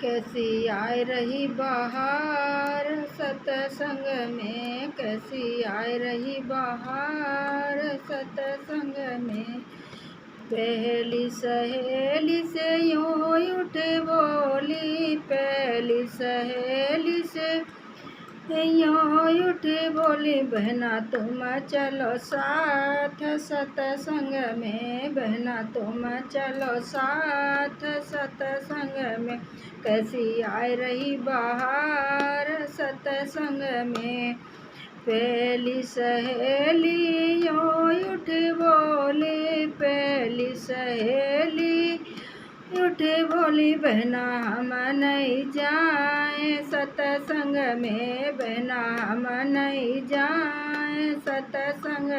कैसी आए रही बहार सतसंग में, कैसी आए रही बहार सतसंग में। पहली सहेली से यूं उठ बोली, पहली सहेली से यूं उठ बोली, बहना तुम चलो साथ सतसंग में, बहना तुम चलो साथ सतसंग में। कैसी आए रही बहार सतसंग में। पहली सहेली यूं उठ बोली, पहली सहेली उठ बोली, बहना हम नहीं जाए सतसंग में, बहना हम नहीं जाए सतसंग।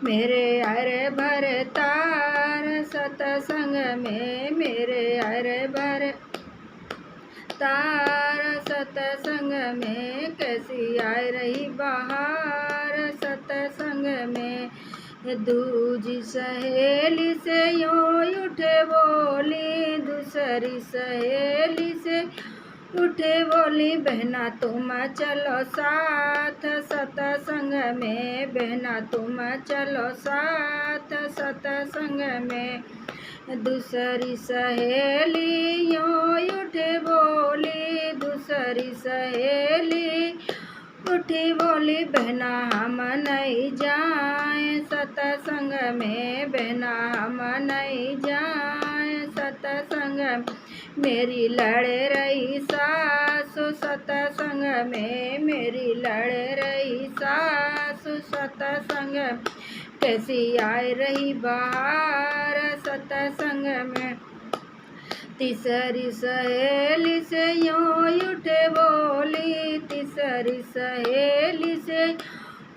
मेरे अरे भर तार सतसंग में, मेरे अरे भर तार सतसंग में। कैसी आए रही बहार सतसंग में। दूजी सहेली से यूं उठ बोली, दूसरी सहेली से उठे बोली, बहना तुम चलो साथ सतसंग में, बहना तुम चलो साथ सतसंग में। दूसरी सहेली यूं उठ बोली, दूसरी सहेली उठी बोली, बहना हम नहीं जाए सतसंग में, बहना हम नहीं जाए सतसंग। मेरी लड़े रही सासु सतसंग में, मेरी लड़े रही सासु सतसंग। कैसी आए रही बहार सतसंग में। तीसरी सहेली से यूं उठे बोली, तीसरी सहेली से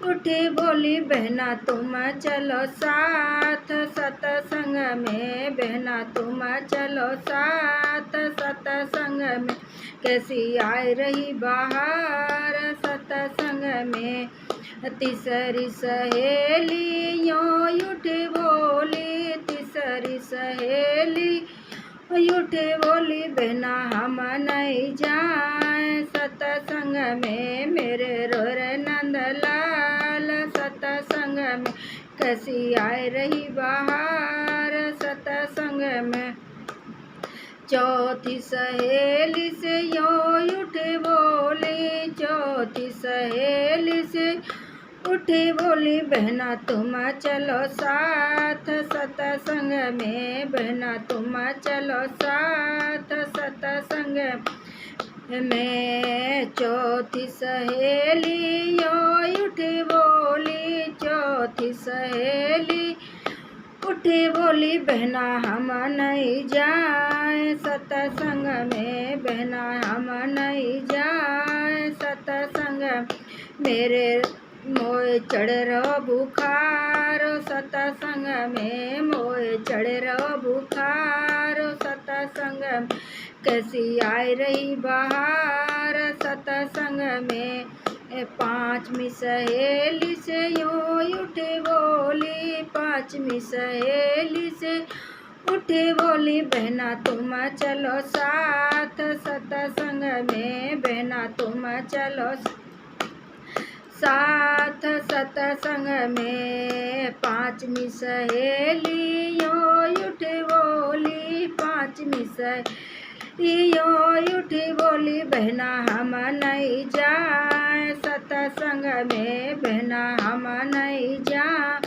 उठी बोली, बहना तुम चलो साथ सतसंग में, बहना तुम चलो साथ सतसंग में। कैसी आए रही बहार सतसंग में। तीसरी सहेली यूं उठी बोली, तीसरी सहेली उठे बोली, बहना हम नहीं जाए सतसंग में, मेरे रोरे नंदलाल सतसंग में। कैसी आए रही बहार सतसंग में। चौथी सहेली से यूं उठ बोली, चौथी सहेली से उठी बोली, बहना तुम चलो साथ सतसंग में, बहना तुम चलो साथ सतसंग में। चौथी सहेली यूं उठी बोली, चौथी सहेली उठी बोली, बहना हम नहीं जाए सतसंग में, बहना हम नहीं जाए सतसंग। मेरे मोए चढ़ रहो बुखार सतसंग में, मोए चढ़ रहो बुखार सतसंग। कैसी आए रही बहार सतसंग में। पांचवी सहेली से यूं उठी बोली, पांचवी सहेली से उठी बोली, बहना तुम चलो साथ सतसंग में, बहना तुम चलो साथ सतसंग में। पांचवी सहेली यूं उठ बोली, पांचवी सहेली यूं उठ बोली, बहना हम नहीं जाए सतसंग में, बहना हम नहीं जा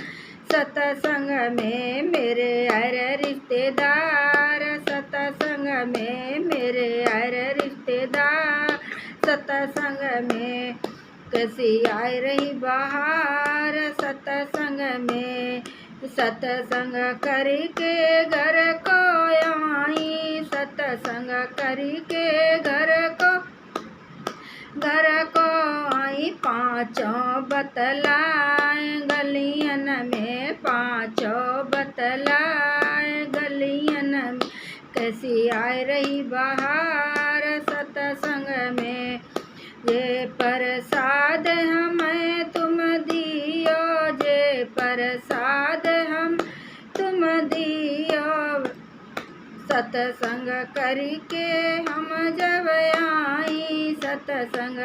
सतसंग में। मेरे अरे रिश्तेदार सतसंग में, मेरे अरे रिश्तेदार सतसंग में। कैसी आए रही बहार सतसंग में। सतसंग करके घर को आई, सतसंग करके घर को आई। पाँचों बतलाए गलियन में, पाँचों बतलाए गलियन में। कैसी आए रही बहार सतसंग में। ये प्रसाद हमें तुम दियो, ये प्रसाद हम तुम दियो सत्संग करके हम जब आई, सत्संग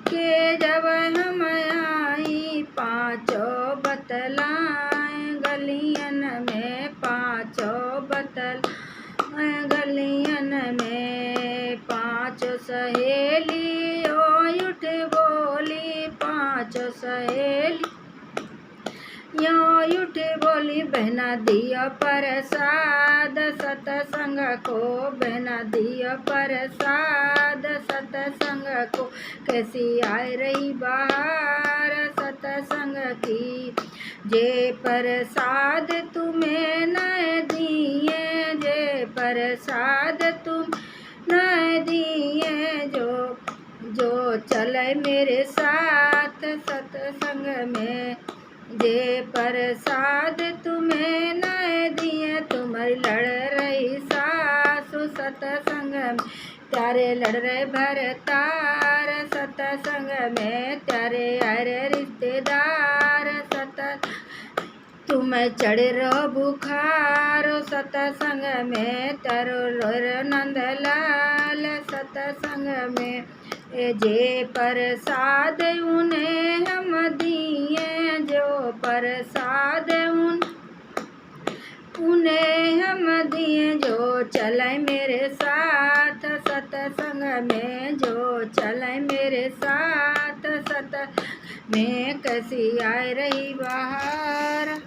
के जब हम आई, पाँचों बतलाए गलियन में, पाँचों बतलाए गलियन में। पाँचों सहेलियों उठ बोली, पाँचों सहेली यो उठ बोली, बहना दिया प्रसाद सत्संग को, बहना दिया प्रसाद सत्संग को। कैसी आए रही बाहर सत्संग की, जे प्रसाद तुम्हें न दिए, जे प्रसाद तुम न दिए, जो चले मेरे साथ सत्संग में, जे प्रसाद तुम्हें न दिए। तुम्हारी लड़ रही सासु सत्संग में, त्यारे लड़ रहे भरतार सत्संग में, त्यारे अरे रिश्तेदार सत्संग। तुम चढ़ रहो बुखार सत्संग में, तारो नंदलाल सत्संग में। जे प्रसाद उन्हें हम दिए, जो प्रसाद उन्हें हम दिए, जो चले मेरे साथ सत्संग में, जो चले मेरे साथ सत्संग में। कैसी आए रही बाहर।